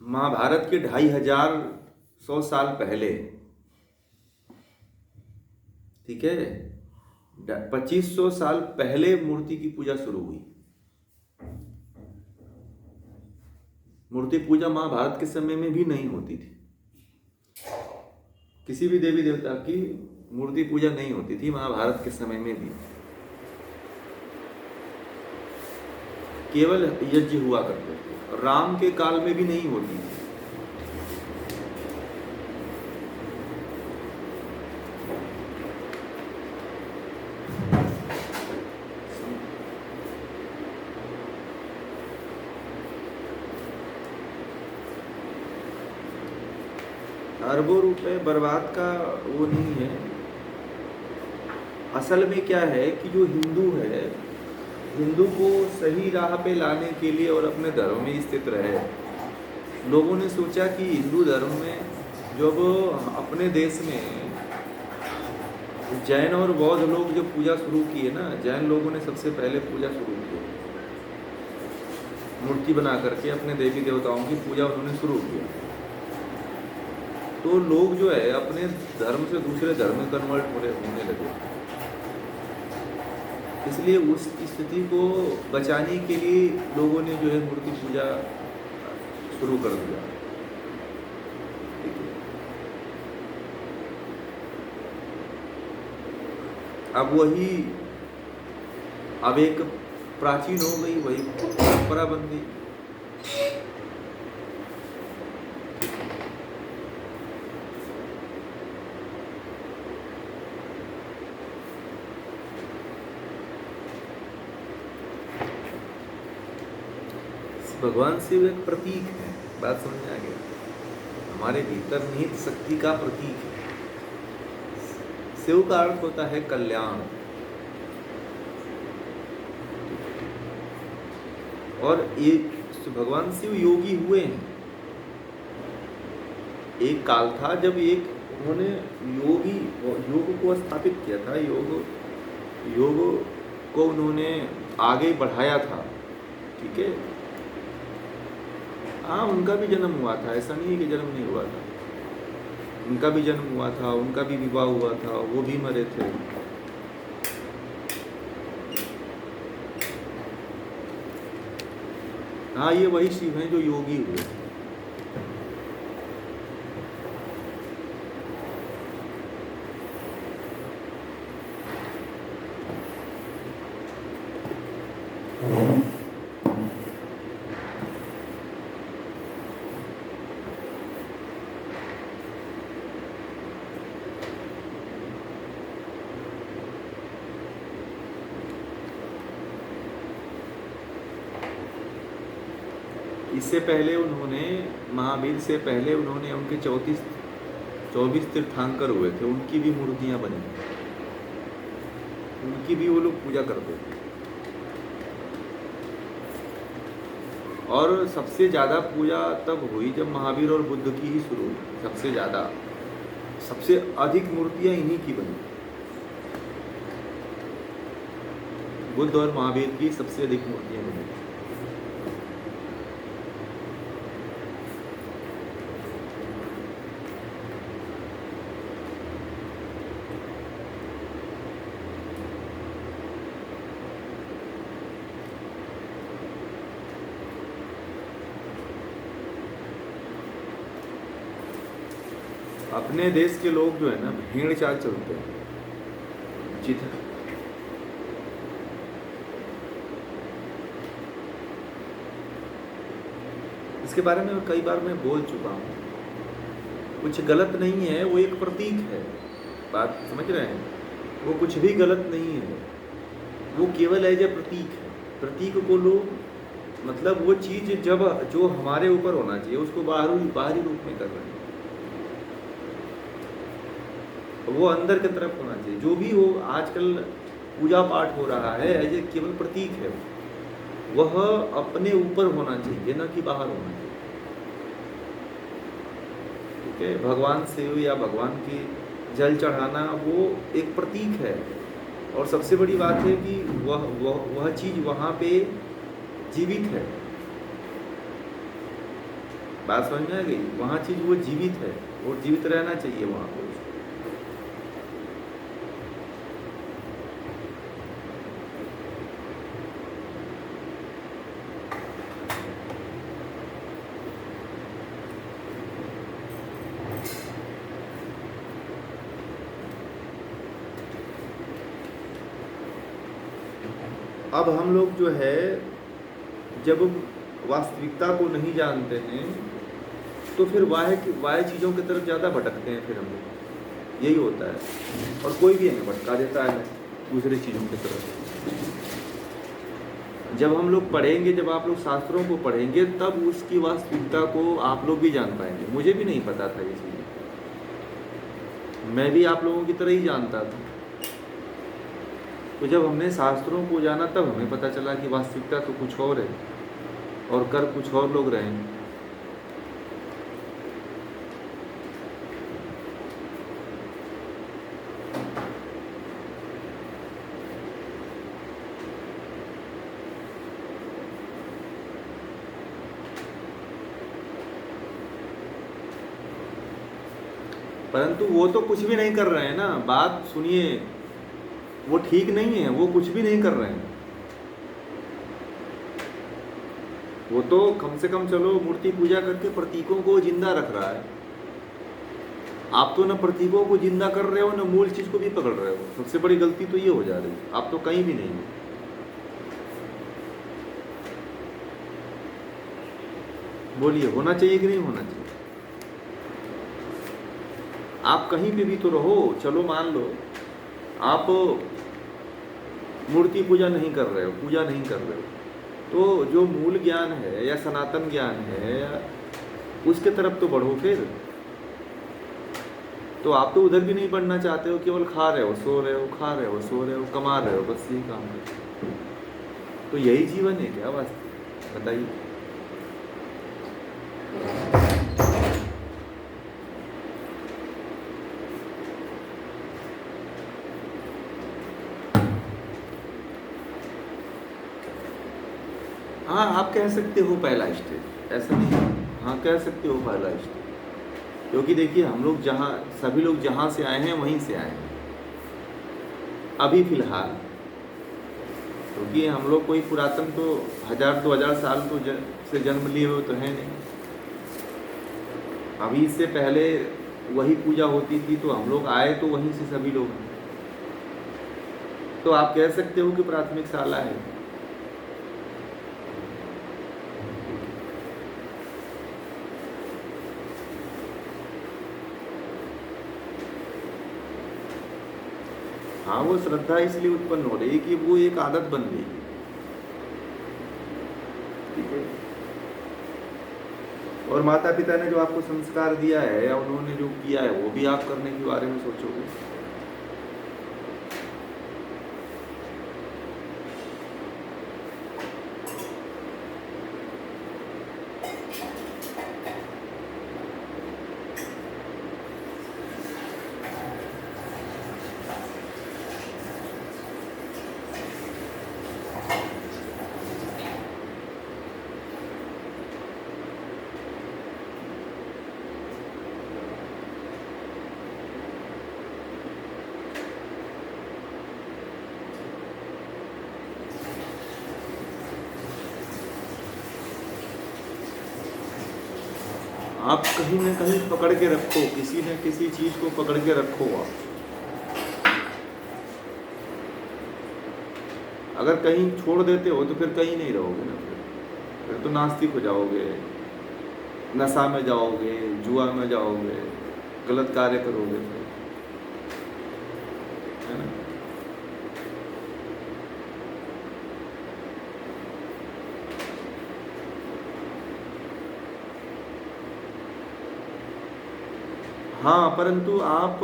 महाभारत के 2500 साल पहले, ठीक है, 2500 साल पहले मूर्ति की पूजा शुरू हुई। मूर्ति पूजा महाभारत के समय में भी नहीं होती थी। किसी भी देवी देवता की मूर्ति पूजा नहीं होती थी महाभारत के समय में भी। केवल यज्ञ हुआ करते थे। राम के काल में भी नहीं होती थी। अरबों रुपए बर्बाद का वो नहीं है। असल में क्या है कि जो हिंदू है, हिंदू को सही राह पे लाने के लिए और अपने धर्म में स्थित रहे, लोगों ने सोचा कि हिंदू धर्म में जब अपने देश में जैन और बौद्ध लोग जो पूजा शुरू किए ना, जैन लोगों ने सबसे पहले पूजा शुरू की, मूर्ति बना करके अपने देवी देवताओं की पूजा उन्होंने शुरू किया। तो लोग जो है अपने धर्म से दूसरे धर्म में कन्वर्ट होने लगे। इसलिए उस स्थिति को बचाने के लिए लोगों ने जो है मूर्ति पूजा शुरू कर दिया। अब वही अब एक प्राचीन हो गई, वही परंपरा बन गई। भगवान शिव एक प्रतीक है, बात समझ में आ गया? हमारे भीतर निहित शक्ति का प्रतीक है। शिव का अर्थ होता है कल्याण। और ये भगवान शिव योगी हुए हैं। एक काल था जब उन्होंने योग को स्थापित किया था, योग को उन्होंने आगे बढ़ाया था, ठीक है। हाँ, उनका भी जन्म हुआ था, ऐसा नहीं है कि जन्म नहीं हुआ था। उनका भी जन्म हुआ था, उनका भी विवाह हुआ था, वो भी मरे थे। हाँ, ये वही शिव हैं जो योगी हुए। इससे पहले उन्होंने, महावीर से पहले उन्होंने, उनके 24 तीर्थंकर हुए थे, उनकी भी मूर्तियां बनी, उनकी भी वो लोग पूजा करते थे। और सबसे ज़्यादा पूजा तब हुई जब महावीर और बुद्ध की ही शुरू हुई। सबसे अधिक मूर्तियां इन्हीं की बनी। बुद्ध और महावीर की सबसे अधिक मूर्तियां बनी। अपने देश के लोग जो है ना, भेड़ चाल चलते हैं। इसके बारे में कई बार मैं बोल चुका हूँ। कुछ गलत नहीं है, वो एक प्रतीक है। बात समझ रहे हैं? वो कुछ भी गलत नहीं है, वो केवल एज ए प्रतीक है। प्रतीक को लोग, मतलब वो चीज़ जो हमारे ऊपर होना चाहिए उसको बाहरी रूप में कर रहे हैं। वो अंदर की तरफ होना चाहिए। जो भी हो, आजकल पूजा पाठ हो रहा है, एज ए केवल प्रतीक है। वह अपने ऊपर होना चाहिए, न कि बाहर होना चाहिए, ठीक है। भगवान शिव या भगवान की जल चढ़ाना वो एक प्रतीक है। और सबसे बड़ी बात है कि वह चीज़ वहाँ पे जीवित है। बात समझ में आ गई? वहाँ चीज़ वो जीवित है और जीवित रहना चाहिए वहाँ पर। अब हम लोग जो है जब वास्तविकता को नहीं जानते हैं तो फिर वाह्य चीज़ों की तरफ ज़्यादा भटकते हैं। फिर हम लोग यही होता है, और कोई भी हमें भटका देता है दूसरी चीज़ों की तरफ। जब हम लोग पढ़ेंगे, जब आप लोग शास्त्रों को पढ़ेंगे, तब उसकी वास्तविकता को आप लोग भी जान पाएंगे। मुझे भी नहीं पता था ये चीज़, मैं भी आप लोगों की तरह ही जानता था। तो जब हमने शास्त्रों को जाना तब हमें पता चला कि वास्तविकता तो कुछ और है और कर कुछ और लोग रहे हैं। परंतु वो तो कुछ भी नहीं कर रहे हैं ना, बात सुनिए, वो ठीक नहीं है, वो कुछ भी नहीं कर रहे हैं। वो तो कम से कम चलो मूर्ति पूजा करके प्रतीकों को जिंदा रख रहा है। आप तो न प्रतीकों को जिंदा कर रहे हो, न मूल चीज को भी पकड़ रहे हो। सबसे बड़ी गलती तो ये हो जा रही है, आप तो कहीं भी नहीं हो। बोलिए, होना चाहिए कि नहीं होना चाहिए? आप कहीं पे भी तो रहो, चलो मान लो आप मूर्ति पूजा नहीं कर रहे हो, पूजा नहीं कर रहे हो, तो जो मूल ज्ञान है या सनातन ज्ञान है या उसके तरफ तो बढ़ो। फिर तो आप तो उधर भी नहीं बढ़ना चाहते हो, केवल खा रहे हो, सो रहे हो, खा रहे हो, सो रहे हो, कमा रहे हो, बस यही काम है। तो यही जीवन है क्या वास्तव? बताइए। हाँ, आप कह सकते हो पहला स्टेज, ऐसा नहीं। हाँ, कह सकते हो पहला स्टेज, क्योंकि देखिए हम लोग जहाँ, सभी लोग जहाँ से आए हैं वहीं से आए हैं अभी फिलहाल। क्योंकि हम लोग कोई पुरातन तो 1000-2000 साल तो से जन्म लिए हुए तो है नहीं। अभी इससे पहले वही पूजा होती थी, तो हम लोग आए तो वहीं से सभी लोग। तो आप कह सकते हो कि प्राथमिक शाला है। हाँ, वो श्रद्धा इसलिए उत्पन्न हो रही है कि वो एक आदत बन गई। ठीक है। और माता पिता ने जो आपको संस्कार दिया है या उन्होंने जो किया है वो भी आप करने के बारे में सोचोगे। आप कहीं न कहीं पकड़ के रखो, किसी न किसी चीज को पकड़ के रखो आप। अगर कहीं छोड़ देते हो तो फिर कहीं नहीं रहोगे ना। फिर तो नास्तिक हो जाओगे, नशा में जाओगे, जुआ में जाओगे, गलत कार्य करोगे फिर, है ना। हाँ, परंतु आप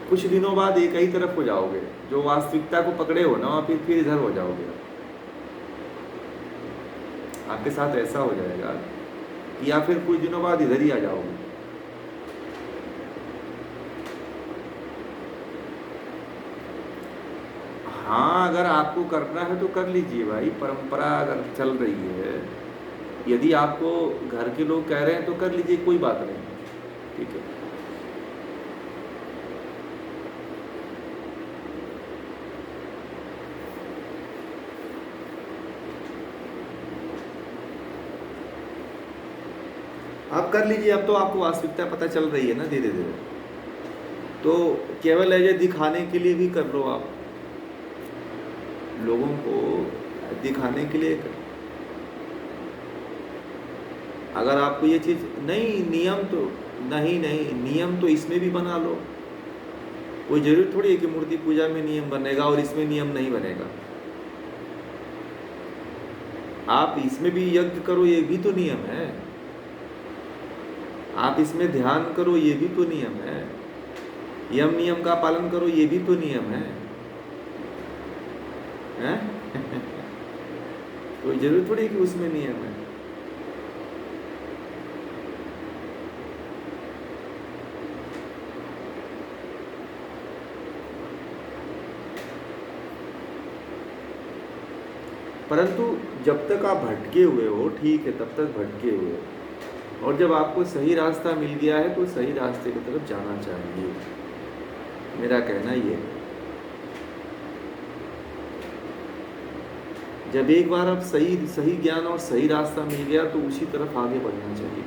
कुछ दिनों बाद एक ही तरफ हो जाओगे, जो वास्तविकता को पकड़े हो ना, फिर इधर हो जाओगे। आपके साथ ऐसा हो जाएगा कि या फिर कुछ दिनों बाद इधर ही आ जाओगे। हाँ, अगर आपको करना है तो कर लीजिए भाई, परंपरा अगर चल रही है यदि आपको घर के लोग कह रहे हैं तो कर लीजिए, कोई बात नहीं, ठीक है। आप कर लीजिए, अब तो आपको वास्तविकता पता चल रही है ना धीरे धीरे, तो केवल ऐसे दिखाने के लिए भी कर लो आप, लोगों को दिखाने के लिए कर। अगर आपको ये चीज़ नहीं, नियम तो नहीं, नहीं नियम तो इसमें भी बना लो, कोई जरूरी थोड़ी है कि मूर्ति पूजा में नियम बनेगा और इसमें नियम नहीं बनेगा। आप इसमें भी यज्ञ करो, ये भी तो नियम है। आप इसमें ध्यान करो, ये भी तो नियम है। यम नियम का पालन करो, ये भी तो नियम है, हैं? कोई जरूरी थोड़ी है कि उसमें नियम है। परंतु जब तक आप भटके हुए हो, ठीक है, तब तक भटके हुए हो, और जब आपको सही रास्ता मिल गया है तो सही रास्ते की तरफ जाना चाहिए, मेरा कहना ये है। जब एक बार आप सही ज्ञान और सही रास्ता मिल गया तो उसी तरफ आगे बढ़ना चाहिए।